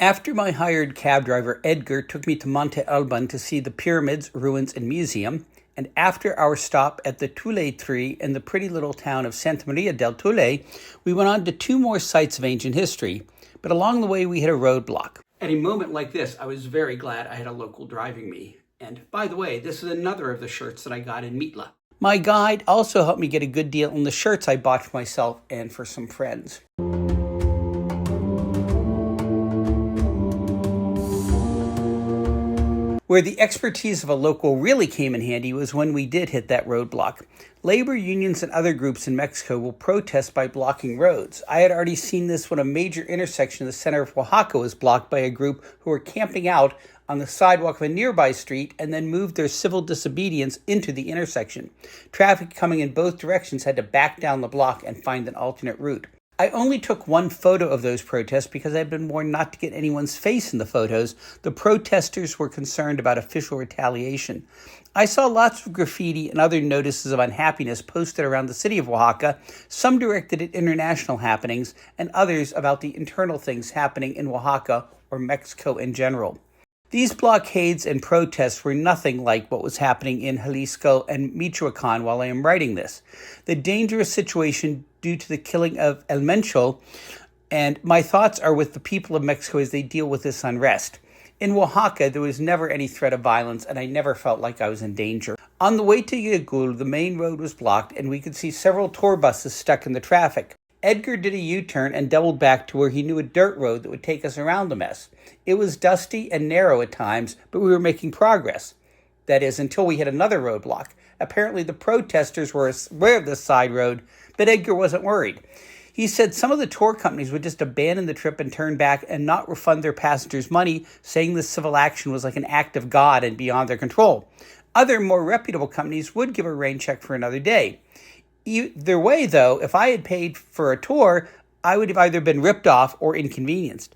After my hired cab driver Edgar took me to Monte Alban to see the pyramids, ruins, and museum, and after our stop at the Tule tree in the pretty little town of Santa Maria del Tule, we went on to two more sites of ancient history, but along the way we hit a roadblock. At a moment like this, I was very glad I had a local driving me. And by the way, this is another of the shirts that I got in Mitla. My guide also helped me get a good deal on the shirts I bought for myself and for some friends. Where the expertise of a local really came in handy was when we did hit that roadblock. Labor unions and other groups in Mexico will protest by blocking roads. I had already seen this when a major intersection in the center of Oaxaca was blocked by a group who were camping out on the sidewalk of a nearby street and then moved their civil disobedience into the intersection. Traffic coming in both directions had to back down the block and find an alternate route. I only took one photo of those protests because I had been warned not to get anyone's face in the photos. The protesters were concerned about official retaliation. I saw lots of graffiti and other notices of unhappiness posted around the city of Oaxaca, some directed at international happenings and others about the internal things happening in Oaxaca or Mexico in general. These blockades and protests were nothing like what was happening in Jalisco and Michoacan while I am writing this. The dangerous situation due to the killing of El Mencho, and my thoughts are with the people of Mexico as they deal with this unrest. In Oaxaca, there was never any threat of violence, and I never felt like I was in danger. On the way to Yagul, the main road was blocked, and we could see several tour buses stuck in the traffic. Edgar did a U-turn and doubled back to where he knew a dirt road that would take us around the mess. It was dusty and narrow at times, but we were making progress. That is, until we hit another roadblock. Apparently the protesters were aware of this side road, but Edgar wasn't worried. He said some of the tour companies would just abandon the trip and turn back and not refund their passengers money, saying the civil action was like an act of God and beyond their control. Other, more reputable companies would give a rain check for another day. Either way, though, if I had paid for a tour, I would have either been ripped off or inconvenienced.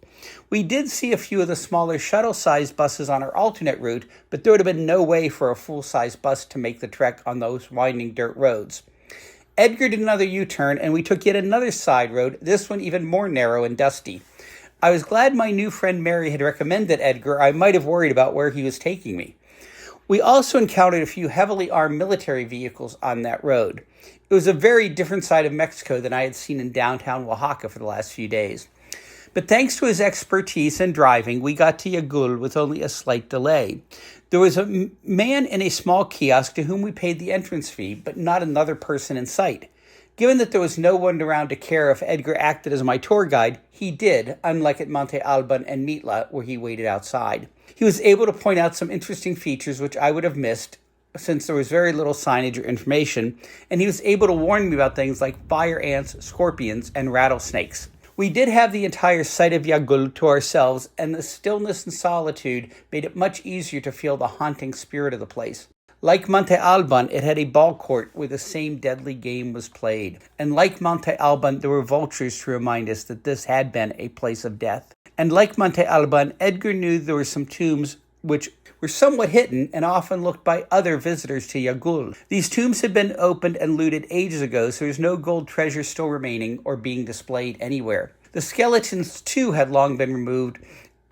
We did see a few of the smaller shuttle-sized buses on our alternate route, but there would have been no way for a full-size bus to make the trek on those winding dirt roads. Edgar did another U-turn, and we took yet another side road, this one even more narrow and dusty. I was glad my new friend Mary had recommended Edgar. I might have worried about where he was taking me. We also encountered a few heavily armed military vehicles on that road. It was a very different side of Mexico than I had seen in downtown Oaxaca for the last few days. But thanks to his expertise in driving, we got to Yagul with only a slight delay. There was a man in a small kiosk to whom we paid the entrance fee, but not another person in sight. Given that there was no one around to care if Edgar acted as my tour guide, he did, unlike at Monte Alban and Mitla, where he waited outside. He was able to point out some interesting features which I would have missed, since there was very little signage or information, and he was able to warn me about things like fire ants, scorpions, and rattlesnakes. We did have the entire site of Yagul to ourselves, and the stillness and solitude made it much easier to feel the haunting spirit of the place. Like Monte Alban, it had a ball court where the same deadly game was played. And like Monte Alban, there were vultures to remind us that this had been a place of death. And like Monte Alban, Edgar knew there were some tombs which were somewhat hidden and often looked by other visitors to Yagul. These tombs had been opened and looted ages ago, so there's no gold treasure still remaining or being displayed anywhere. The skeletons, too, had long been removed,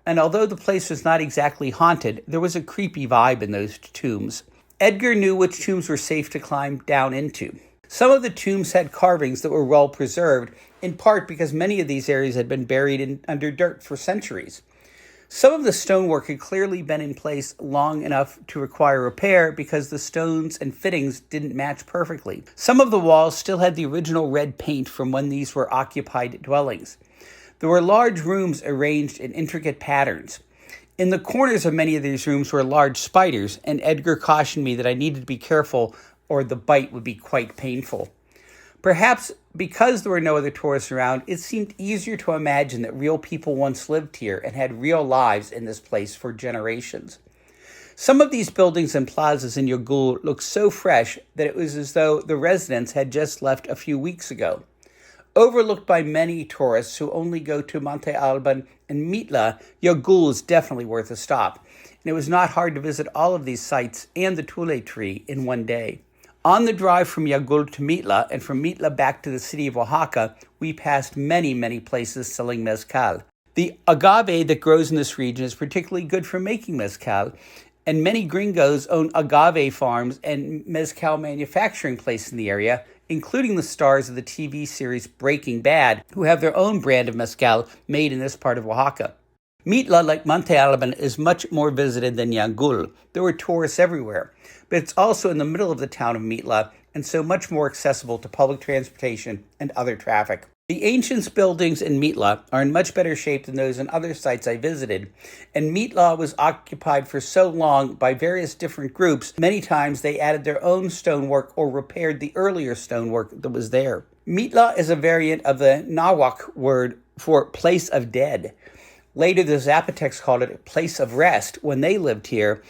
and although the place was not exactly haunted, there was a creepy vibe in those tombs. Edgar knew which tombs were safe to climb down into. Some of the tombs had carvings that were well preserved, in part because many of these areas had been buried under dirt for centuries. Some of the stonework had clearly been in place long enough to require repair because the stones and fittings didn't match perfectly. Some of the walls still had the original red paint from when these were occupied dwellings. There were large rooms arranged in intricate patterns. In the corners of many of these rooms were large spiders, and Edgar cautioned me that I needed to be careful or the bite would be quite painful. Perhaps because there were no other tourists around, it seemed easier to imagine that real people once lived here and had real lives in this place for generations. Some of these buildings and plazas in Yagul looked so fresh that it was as though the residents had just left a few weeks ago. Overlooked by many tourists who only go to Monte Alban and Mitla, Yagul is definitely worth a stop, and it was not hard to visit all of these sites and the Tule tree in one day. On the drive from Yagul to Mitla and from Mitla back to the city of Oaxaca, we passed many places selling mezcal. The agave that grows in this region is particularly good for making mezcal, and many gringos own agave farms and mezcal manufacturing places in the area, including the stars of the TV series Breaking Bad, who have their own brand of mezcal made in this part of Oaxaca. Mitla, like Monte Alban, is much more visited than Yagul. There were tourists everywhere, but it's also in the middle of the town of Mitla, and so much more accessible to public transportation and other traffic. The ancient buildings in Mitla are in much better shape than those in other sites I visited, and Mitla was occupied for so long by various different groups, many times they added their own stonework or repaired the earlier stonework that was there. Mitla is a variant of the Nahuatl word for place of dead. Later, the Zapotecs called it a place of rest when they lived here,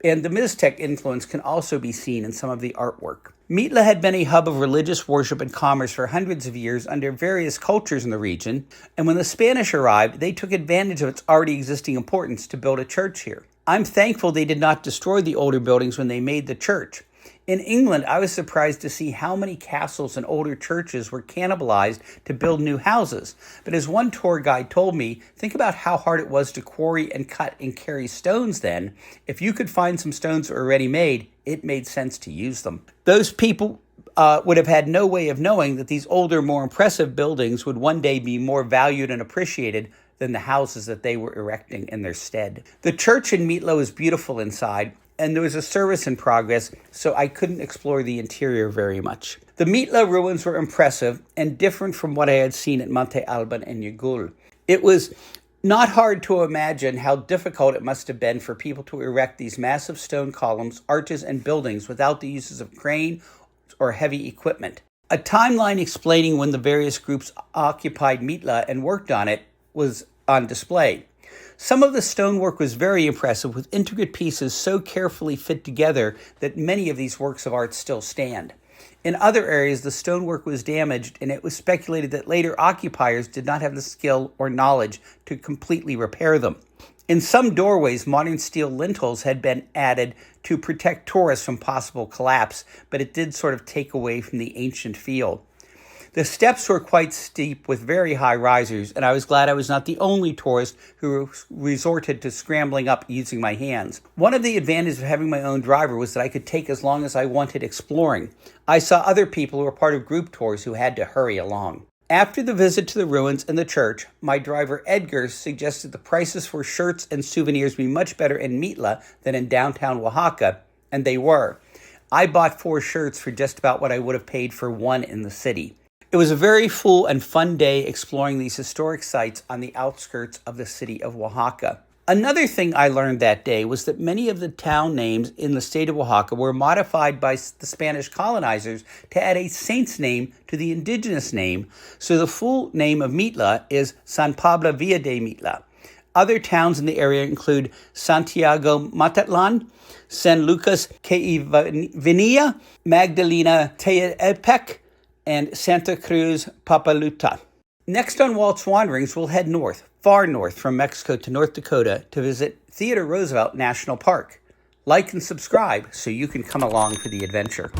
and the Mixtec influence can also be seen in some of the artwork. Mitla had been a hub of religious worship and commerce for hundreds of years under various cultures in the region, and when the Spanish arrived, they took advantage of its already existing importance to build a church here. I'm thankful they did not destroy the older buildings when they made the church. In England, I was surprised to see how many castles and older churches were cannibalized to build new houses. But as one tour guide told me, think about how hard it was to quarry and cut and carry stones then. If you could find some stones that were already made, it made sense to use them. Those people would have had no way of knowing that these older, more impressive buildings would one day be more valued and appreciated than the houses that they were erecting in their stead. The church in Mitla was beautiful inside, and there was a service in progress, so I couldn't explore the interior very much. The Mitla ruins were impressive and different from what I had seen at Monte Alban and Yagul. It was not hard to imagine how difficult it must have been for people to erect these massive stone columns, arches, and buildings without the uses of crane or heavy equipment. A timeline explaining when the various groups occupied Mitla and worked on it was on display. Some of the stonework was very impressive, with intricate pieces so carefully fit together that many of these works of art still stand. In other areas, the stonework was damaged, and it was speculated that later occupiers did not have the skill or knowledge to completely repair them. In some doorways, modern steel lintels had been added to protect tourists from possible collapse, but it did sort of take away from the ancient feel. The steps were quite steep with very high risers, and I was glad I was not the only tourist who resorted to scrambling up using my hands. One of the advantages of having my own driver was that I could take as long as I wanted exploring. I saw other people who were part of group tours who had to hurry along. After the visit to the ruins and the church, my driver Edgar suggested the prices for shirts and souvenirs be much better in Mitla than in downtown Oaxaca, and they were. I bought 4 shirts for just about what I would have paid for one in the city. It was a very full and fun day exploring these historic sites on the outskirts of the city of Oaxaca. Another thing I learned that day was that many of the town names in the state of Oaxaca were modified by the Spanish colonizers to add a saint's name to the indigenous name, so the full name of Mitla is San Pablo Villa de Mitla. Other towns in the area include Santiago Matatlan, San Lucas Queivenia, Magdalena Teepec, and Santa Cruz Papaluta. Next on Walt's Wanderings, we'll head north, far north from Mexico to North Dakota to visit Theodore Roosevelt National Park. Like and subscribe so you can come along for the adventure.